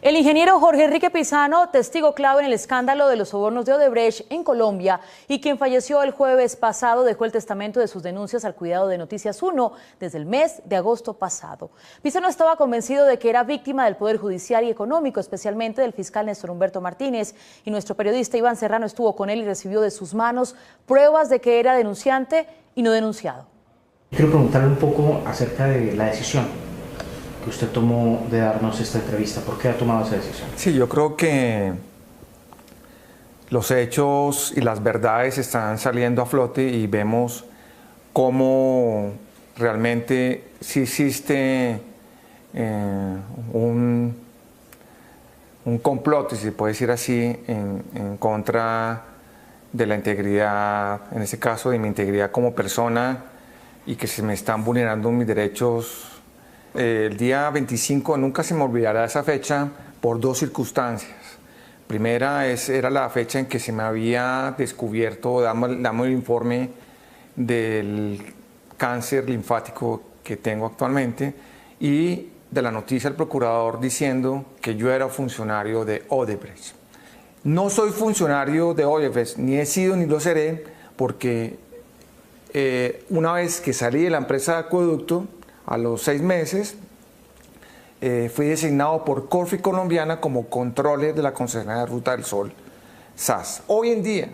El ingeniero Jorge Enrique Pizano, testigo clave en el escándalo de los sobornos de Odebrecht en Colombia y quien falleció el jueves pasado, dejó el testamento de sus denuncias al cuidado de Noticias 1 desde el mes de agosto pasado. Pizano estaba convencido de que era víctima del Poder Judicial y Económico, especialmente del fiscal Néstor Humberto Martínez, y nuestro periodista Iván Serrano estuvo con él y recibió de sus manos pruebas de que era denunciante y no denunciado. Quiero preguntarle un poco acerca de la decisión que usted tomó de darnos esta entrevista. ¿Por qué ha tomado esa decisión? Sí, yo creo que los hechos y las verdades están saliendo a flote y vemos cómo realmente sí existe un complot, si se puede decir así, en contra de la integridad, en este caso de mi integridad como persona, y que se me están vulnerando mis derechos. El día 25, nunca se me olvidará esa fecha por dos circunstancias. Primera era la fecha en que se me había descubierto, damos el informe del cáncer linfático que tengo actualmente, y de la noticia del procurador diciendo que yo era funcionario de Odebrecht. No soy funcionario de Odebrecht, ni he sido ni lo seré, porque una vez que salí de la empresa de acueducto, a los 6 meses, fui designado por Corfi Colombiana como controller de la concesionaria de Ruta del Sol, SAS. Hoy en día,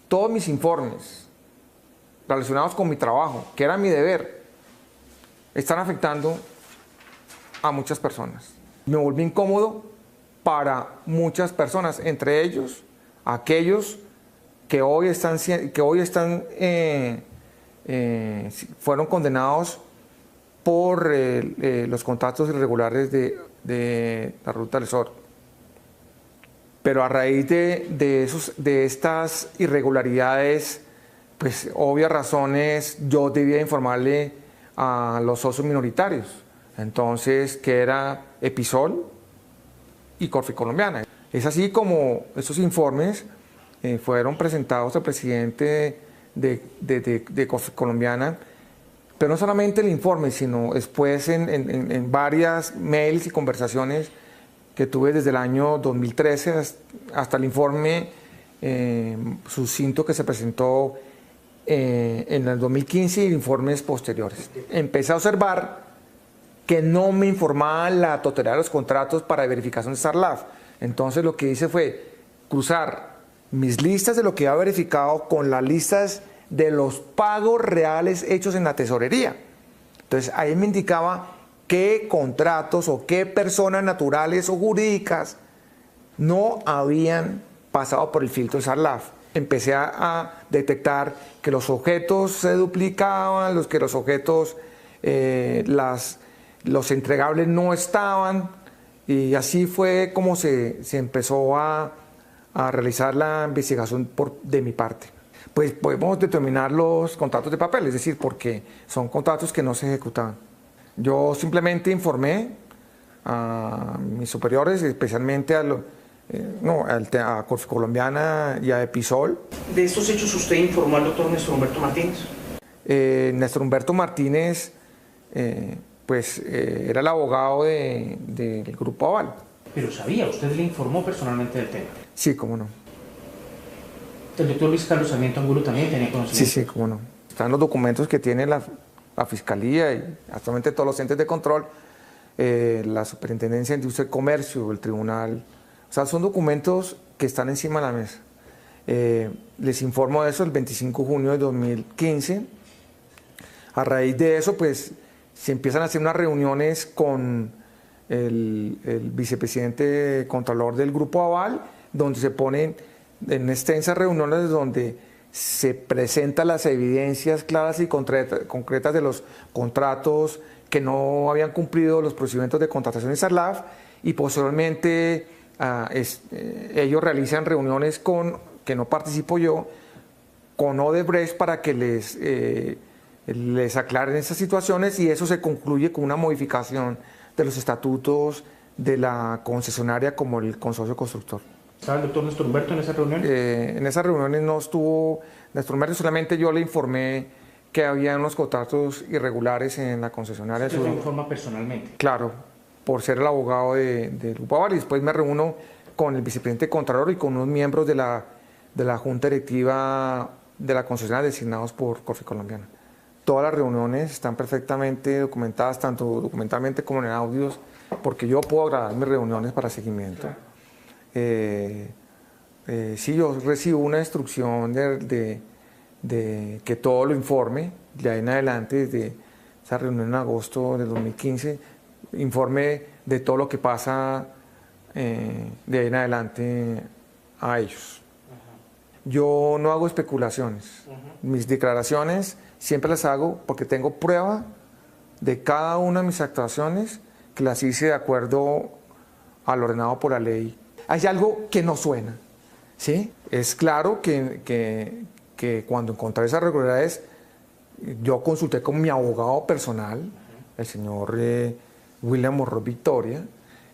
todos mis informes relacionados con mi trabajo, que era mi deber, están afectando a muchas personas. Me volví incómodo para muchas personas, entre ellos aquellos que hoy fueron condenados por los contratos irregulares de la Ruta del Sol. Pero a raíz de estas irregularidades, pues obvias razones, yo debía informarle a los socios minoritarios, entonces, que era Episol y Corfi Colombiana. Es así como esos informes fueron presentados al presidente de Corfi Colombiana, pero no solamente el informe, sino después en varias mails y conversaciones que tuve desde el año 2013 hasta el informe sucinto que se presentó en el 2015 y informes posteriores. Empecé a observar que no me informaban la totalidad de los contratos para verificación de SARLAF. Entonces lo que hice fue cruzar mis listas de lo que había verificado con las listas de los pagos reales hechos en la tesorería. Entonces ahí me indicaba qué contratos o qué personas naturales o jurídicas no habían pasado por el filtro de SARLAF. Empecé a detectar que los objetos se duplicaban, los objetos, los entregables no estaban, y así fue como se empezó a realizar la investigación de mi parte. Pues podemos determinar los contratos de papel, es decir, porque son contratos que no se ejecutaban. Yo simplemente informé a mis superiores, especialmente a Corfi Colombiana y a Episol. ¿De estos hechos usted informó al doctor Néstor Humberto Martínez? Néstor Humberto Martínez era el abogado del Grupo Aval. Pero sabía, usted le informó personalmente del tema. Sí, cómo no. ¿El doctor Luis Carlos Sarmiento Angulo también tenía conocimiento? Sí, cómo no. Están los documentos que tiene la Fiscalía y actualmente todos los entes de control, la Superintendencia de Industria y Comercio, el Tribunal. O sea, son documentos que están encima de la mesa. Les informo de eso el 25 de junio de 2015. A raíz de eso, pues, se empiezan a hacer unas reuniones con el vicepresidente contralor del Grupo Aval, donde se ponen en extensas reuniones donde se presentan las evidencias claras y concretas de los contratos que no habían cumplido los procedimientos de contratación de SARLAF, y posteriormente ellos realizan reuniones que no participo yo, con Odebrecht para que les aclaren esas situaciones, y eso se concluye con una modificación de los estatutos de la concesionaria como el consorcio constructor. ¿Estaba el doctor Néstor Humberto en esas reuniones? En esas reuniones no estuvo Néstor Humberto, solamente yo le informé que había unos contratos irregulares en la concesionaria. ¿Usted lo informa personalmente? Claro. por ser el abogado del Grupo Aval, y después me reúno con el vicepresidente Contralor y con unos miembros de la Junta Directiva de la concesionaria designados por Corfi Colombiana. Todas las reuniones están perfectamente documentadas, tanto documentalmente como en audios, porque yo puedo grabar mis reuniones para seguimiento. Sí, yo recibo una instrucción de que todo lo informe, de ahí en adelante, desde esa reunión en agosto de 2015, informe de todo lo que pasa de ahí en adelante a ellos. Yo no hago especulaciones. Mis declaraciones siempre las hago porque tengo prueba de cada una de mis actuaciones que las hice de acuerdo a lo ordenado por la ley. Hay algo que no suena, ¿sí? Es claro que cuando encontré esas irregularidades, yo consulté con mi abogado personal, el señor William Morro Victoria,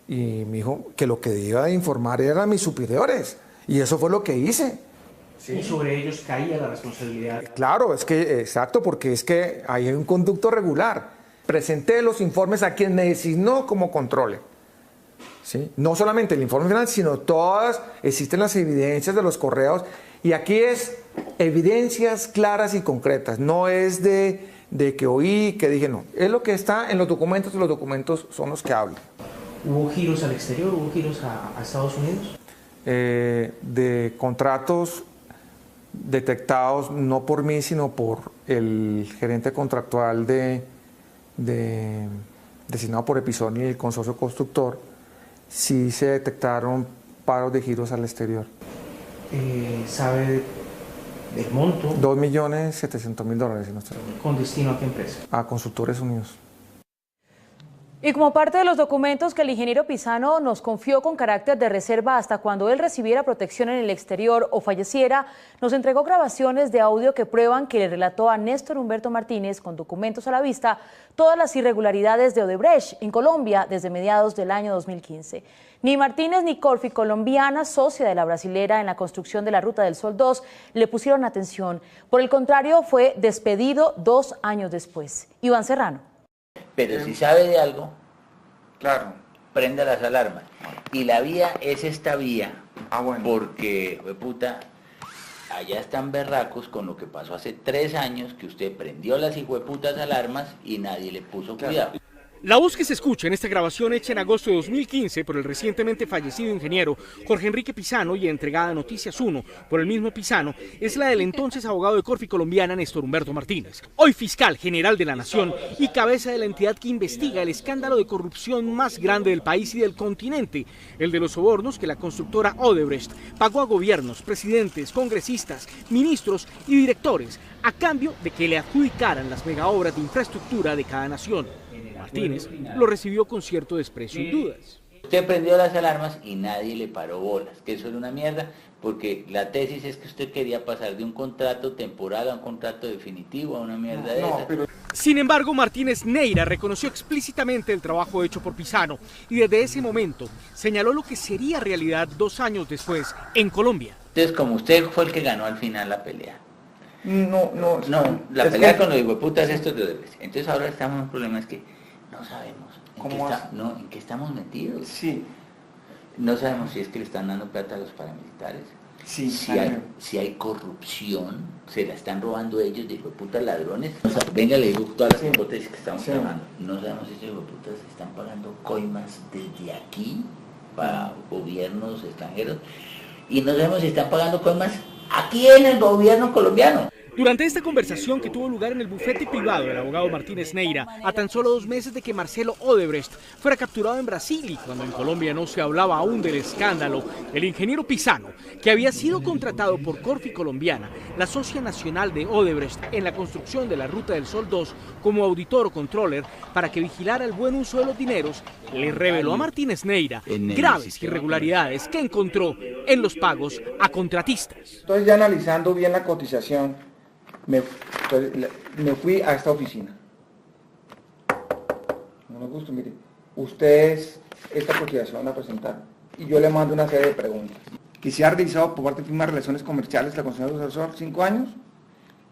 y me dijo que lo que debía de informar eran mis superiores, y eso fue lo que hice. Sí. Y sobre ellos caía la responsabilidad. Claro, es que, exacto, porque es que hay un conducto regular. Presenté los informes a quien me designó como controle. ¿Sí? No solamente el informe final, sino todas, existen las evidencias de los correos, y aquí es evidencias claras y concretas, no es de que oí, que dije, no, es lo que está en los documentos, y los documentos son los que hablan. ¿Hubo giros al exterior? ¿Hubo giros a Estados Unidos? De contratos detectados no por mí, sino por el gerente contractual designado por Episoni y el consorcio constructor, sí se detectaron paros de giros al exterior. ¿Sabe del monto? $2.700.000. ¿Con destino a qué empresa? A Consultores Unidos. Y como parte de los documentos que el ingeniero Pisano nos confió con carácter de reserva hasta cuando él recibiera protección en el exterior o falleciera, nos entregó grabaciones de audio que prueban que le relató a Néstor Humberto Martínez, con documentos a la vista, todas las irregularidades de Odebrecht en Colombia desde mediados del año 2015. Ni Martínez ni Corfi Colombiana, socia de la brasilera en la construcción de la Ruta del Sol 2, le pusieron atención. Por el contrario, fue despedido 2 años después. Iván Serrano. Pero si sabe de algo, Claro. prenda las alarmas. Y la vía es esta vía, Bueno. porque, puta, allá están berracos con lo que pasó hace 3 años, que usted prendió las hijueputas alarmas y nadie le puso cuidado. La voz que se escucha en esta grabación hecha en agosto de 2015 por el recientemente fallecido ingeniero Jorge Enrique Pisano y entregada a Noticias 1 por el mismo Pisano es la del entonces abogado de Corfi Colombiana Néstor Humberto Martínez, hoy fiscal general de la Nación y cabeza de la entidad que investiga el escándalo de corrupción más grande del país y del continente, el de los sobornos que la constructora Odebrecht pagó a gobiernos, presidentes, congresistas, ministros y directores a cambio de que le adjudicaran las megaobras de infraestructura de cada nación. Martínez lo recibió con cierto desprecio y dudas. Usted prendió las alarmas y nadie le paró bolas, que eso era una mierda, porque la tesis es que usted quería pasar de un contrato temporal a un contrato definitivo, a una mierda de esa. Sin embargo, Martínez Neira reconoció explícitamente el trabajo hecho por Pisano y desde ese momento señaló lo que sería realidad 2 años después en Colombia. Entonces, como usted fue el que ganó al final la pelea. No, La pelea con los hijueputas estos de Odebrecht. Entonces ahora estamos en un problema, es que no sabemos en qué estamos metidos. Sí. No sabemos si es que le están dando plata a los paramilitares. Sí, si hay corrupción, se la están robando ellos de hijueputas ladrones. O sea, venga, le digo todas las hipótesis que estamos trabajando. No sabemos si esos hijueputas están pagando coimas desde aquí para gobiernos extranjeros. Y no sabemos si están pagando coimas aquí en el gobierno colombiano. Durante esta conversación que tuvo lugar en el bufete privado del abogado Martínez Neira, a tan solo 2 meses de que Marcelo Odebrecht fuera capturado en Brasil y cuando en Colombia no se hablaba aún del escándalo, el ingeniero Pisano, que había sido contratado por Corfi Colombiana, la socia nacional de Odebrecht en la construcción de la Ruta del Sol 2, como auditor o controller para que vigilara el buen uso de los dineros, le reveló a Martínez Neira graves irregularidades que encontró en los pagos a contratistas. Entonces, ya analizando bien la cotización, me fui a esta oficina. No me gusta, mire, ustedes esta cotización la presentaron y yo le mando una serie de preguntas. Que se ha realizado por parte de firmas de relaciones comerciales la concesión de Sol 5 años,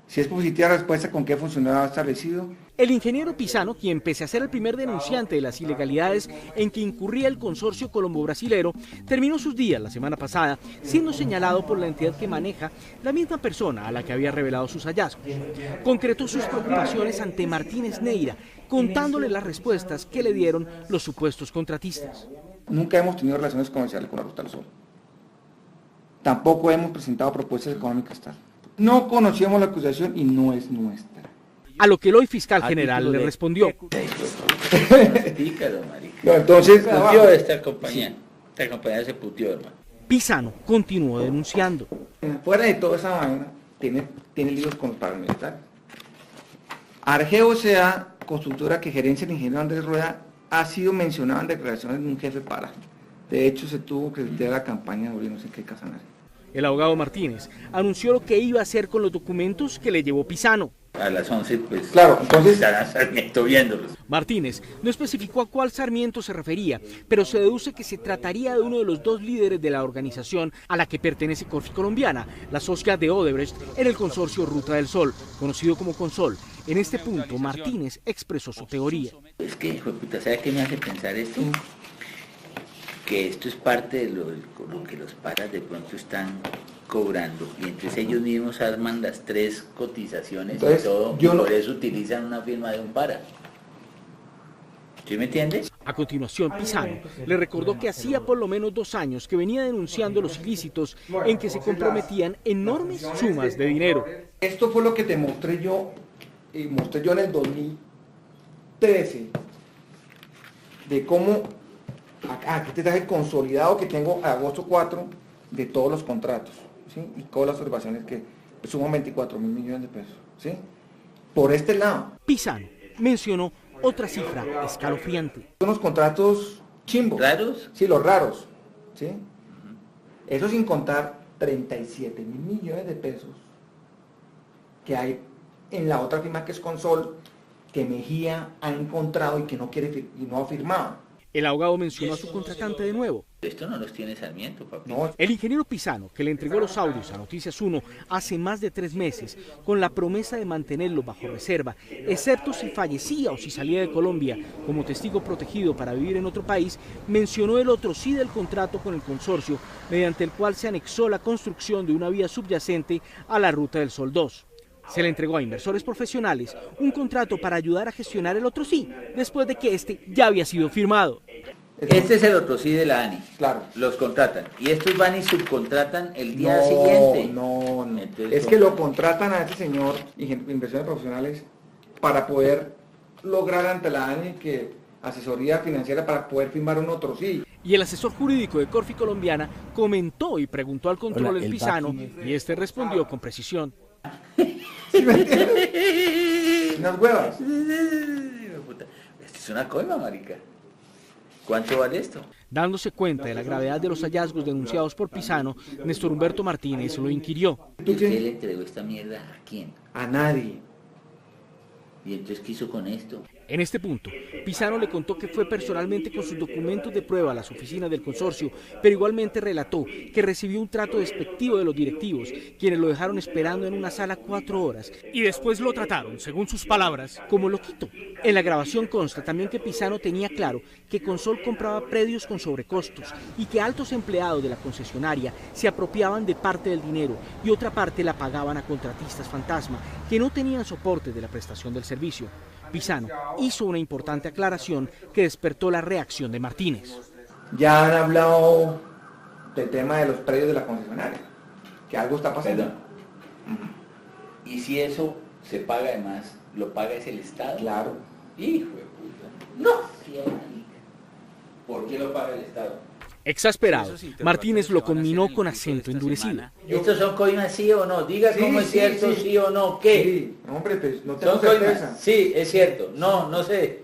Si es positiva la respuesta, ¿con qué funcionario establecido? El ingeniero Pisano, quien pese a ser el primer denunciante de las ilegalidades en que incurría el consorcio colombo-brasilero, terminó sus días la semana pasada siendo señalado por la entidad que maneja la misma persona a la que había revelado sus hallazgos. Concretó sus preocupaciones ante Martínez Neira, contándole las respuestas que le dieron los supuestos contratistas. Nunca hemos tenido relaciones comerciales con la Ruta del Sol. Tampoco hemos presentado propuestas económicas tal. No conocíamos la acusación y no es nuestra. A lo que el hoy fiscal general le respondió. No, entonces, Putió esta compañía. Esta compañía se putió, hermano. Pisano continuó denunciando. fuera de toda esa vaina, tiene líos con los paramilitares. Argeo sea constructora que gerencia el ingeniero Andrés Rueda, ha sido mencionado en declaraciones de un jefe para. De hecho, se tuvo que retirar la campaña de no sé qué Casanare. El abogado Martínez anunció lo que iba a hacer con los documentos que le llevó Pisano. A las 11, pues, claro, entonces estará Sarmiento viéndolos. Martínez no especificó a cuál Sarmiento se refería, pero se deduce que se trataría de uno de los dos líderes de la organización a la que pertenece Corfi Colombiana, la socia de Odebrecht en el consorcio Ruta del Sol, conocido como Consol. En este punto, Martínez expresó su teoría. Es que, hijo de puta, ¿sabe qué me hace pensar esto? Que esto es parte de lo que los paras de pronto están cobrando, y entonces ellos mismos arman las 3 cotizaciones. Entonces, y todo, y por eso utilizan una firma de un para. ¿Sí me entiendes? A continuación, Pisano le recordó que hacía por lo menos 2 años que venía denunciando los ilícitos en que se comprometían enormes sumas de dinero. Esto fue lo que te mostré yo en el 2013, de cómo, aquí te traje el consolidado que tengo a agosto 4 de todos los contratos, ¿sí? Y todas las observaciones que suman 24.000 millones de pesos, ¿sí? Por este lado. Pisano mencionó otra cifra escalofriante. Son los contratos chimbos. ¿Raros? Sí, los raros, ¿sí? Eso sin contar 37.000 millones de pesos que hay en la otra firma que es Consol, que Mejía ha encontrado y que no quiere y no ha firmado. El abogado mencionó a su contratante de nuevo. Esto no los tiene Sarmiento, papi. No. El ingeniero Pisano, que le entregó los audios a Noticias 1 hace más de 3 meses, con la promesa de mantenerlos bajo reserva, excepto si fallecía o si salía de Colombia como testigo protegido para vivir en otro país, mencionó el otro sí del contrato con el consorcio, mediante el cual se anexó la construcción de una vía subyacente a la Ruta del Sol 2. Se le entregó a inversores profesionales un contrato para ayudar a gestionar el otro sí, después de que este ya había sido firmado. Este es el otro sí de la ANI. Claro. Los contratan. Y estos van y subcontratan el día siguiente. No. Entonces, es que lo contratan a este señor, inversiones profesionales, para poder lograr ante la ANI que asesoría financiera para poder firmar un otro sí. Y el asesor jurídico de Corfi Colombiana comentó y preguntó al control el Pisano, y este respondió con precisión. ¿Sí me entiendes? Unas huevas. Esto es una coima, marica. ¿Cuánto vale esto? Dándose cuenta de la gravedad de los hallazgos denunciados por Pisano, Néstor Humberto Martínez lo inquirió. ¿Y usted le entregó esta mierda a quién? A nadie. ¿Y entonces qué hizo con esto? En este punto, Pisano le contó que fue personalmente con sus documentos de prueba a las oficinas del consorcio, pero igualmente relató que recibió un trato despectivo de los directivos, quienes lo dejaron esperando en una sala 4 horas y después lo trataron, según sus palabras, como loquito. En la grabación consta también que Pisano tenía claro que Consol compraba predios con sobrecostos y que altos empleados de la concesionaria se apropiaban de parte del dinero y otra parte la pagaban a contratistas fantasma que no tenían soporte de la prestación del servicio. Pisano hizo una importante aclaración que despertó la reacción de Martínez. Ya han hablado del tema de los predios de la concesionaria, que algo está pasando. Y si eso se paga además, ¿lo paga es el Estado? Claro. Hijo de puta. No. ¿Por qué lo paga el Estado? Exasperado, Martínez lo conminó con acento endurecido. ¿Estos son coimas sí o no? Diga cómo es cierto, sí o no, ¿qué? Sí, hombre, pues no tengo ¿Son certeza. coimas? Sí, es cierto. No, no sé.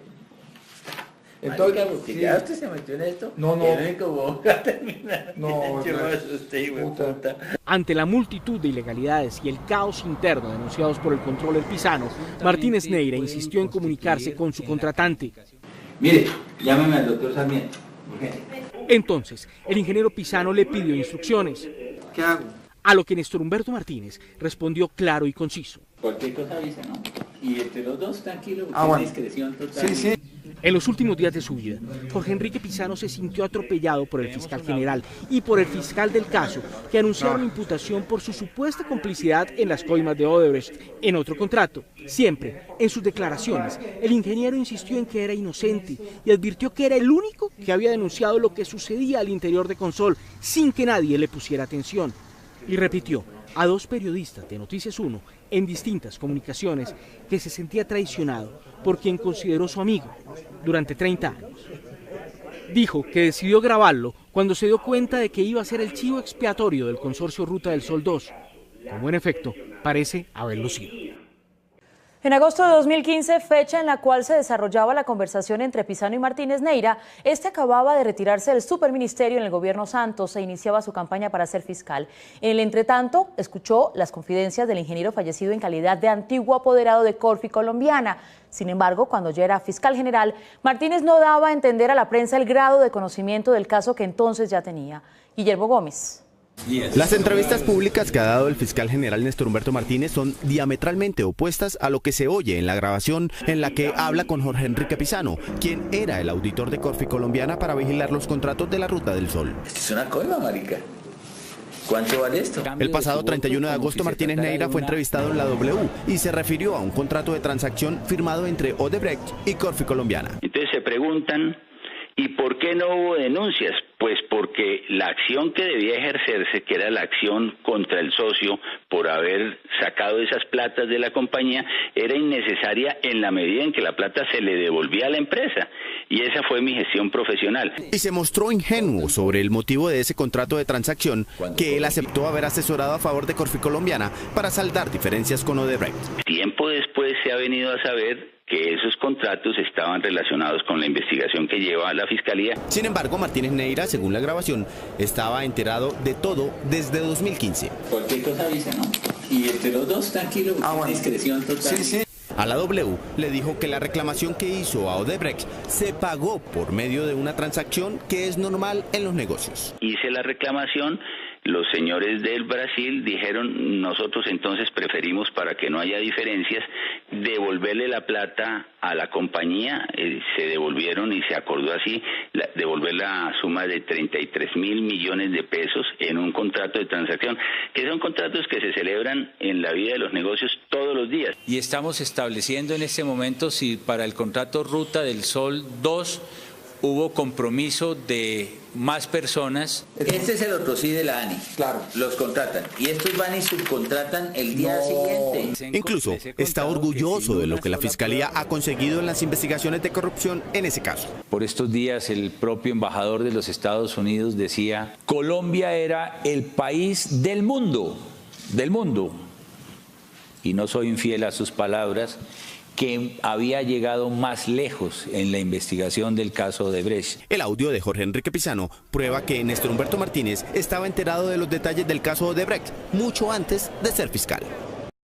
Entonces, Marica, sí. ¿ya usted se metió en esto? No. El único boca termina. No, Yo no. me asusté, hijo de puta. Ante la multitud de ilegalidades y el caos interno denunciados por el controller Pisano, Martínez Neira insistió en comunicarse con su contratante. Mire, llámeme al doctor Sarmiento. Urgente. Entonces, el ingeniero Pisano le pidió instrucciones. ¿Qué hago? A lo que Néstor Humberto Martínez respondió claro y conciso. Cualquier cosa avisa, ¿no? Y entre los dos, tranquilo, bueno. discreción total. Sí, sí. En los últimos días de su vida, Jorge Enrique Pizano se sintió atropellado por el fiscal general y por el fiscal del caso, que anunciaron imputación por su supuesta complicidad en las coimas de Odebrecht en otro contrato. Siempre, en sus declaraciones, el ingeniero insistió en que era inocente y advirtió que era el único que había denunciado lo que sucedía al interior de Consol sin que nadie le pusiera atención. Y repitió a 2 periodistas de Noticias 1 en distintas comunicaciones que se sentía traicionado por quien consideró su amigo durante 30 años. Dijo que decidió grabarlo cuando se dio cuenta de que iba a ser el chivo expiatorio del consorcio Ruta del Sol 2, como en efecto parece haberlo sido. En agosto de 2015, fecha en la cual se desarrollaba la conversación entre Pizano y Martínez Neira, este acababa de retirarse del superministerio en el gobierno Santos e iniciaba su campaña para ser fiscal. En el entretanto, escuchó las confidencias del ingeniero fallecido en calidad de antiguo apoderado de Corfi Colombiana. Sin embargo, cuando ya era fiscal general, Martínez no daba a entender a la prensa el grado de conocimiento del caso que entonces ya tenía. Guillermo Gómez. Las entrevistas públicas que ha dado el fiscal general Néstor Humberto Martínez son diametralmente opuestas a lo que se oye en la grabación en la que habla con Jorge Enrique Pizano, quien era el auditor de Corfi Colombiana para vigilar los contratos de la Ruta del Sol. Esto es una coima, marica. ¿Cuánto vale esto? El pasado 31 de agosto Martínez Neira fue entrevistado en la W y se refirió a un contrato de transacción firmado entre Odebrecht y Corfi Colombiana. Entonces se preguntan, ¿y por qué no hubo denuncias? Pues porque la acción que debía ejercerse, que era la acción contra el socio por haber sacado esas platas de la compañía, era innecesaria en la medida en que la plata se le devolvía a la empresa. Y esa fue mi gestión profesional. Y se mostró ingenuo sobre el motivo de ese contrato de transacción que él aceptó haber asesorado a favor de Corfi Colombiana para saldar diferencias con Odebrecht. Tiempo después se ha venido a saber que esos contratos estaban relacionados con la investigación que lleva la Fiscalía. Sin embargo, Martínez Neira, según la grabación, estaba enterado de todo desde 2015. Cualquier cosa avisa, ¿no? Y entre los dos, tranquilo, bueno. discreción total. Sí, sí. A la W le dijo que la reclamación que hizo a Odebrecht se pagó por medio de una transacción que es normal en los negocios. Hice la reclamación. Los señores del Brasil dijeron, nosotros entonces preferimos, para que no haya diferencias, devolverle la plata a la compañía. Se devolvieron y se acordó así devolver la suma de 33.000 millones de pesos en un contrato de transacción, que son contratos que se celebran en la vida de los negocios todos los días. Y estamos estableciendo en este momento si para el contrato Ruta del Sol 2 hubo compromiso de más personas. Este es el otro, sí, de la ANI. Claro. Los contratan. Y estos van y subcontratan el día siguiente. Incluso está orgulloso de lo que la Fiscalía ha conseguido en las investigaciones de corrupción en ese caso. Por estos días el propio embajador de los Estados Unidos decía, Colombia era el país del mundo, y no soy infiel a sus palabras, que había llegado más lejos en la investigación del caso Odebrecht. El audio de Jorge Enrique Pizano prueba que Néstor Humberto Martínez estaba enterado de los detalles del caso Odebrecht mucho antes de ser fiscal.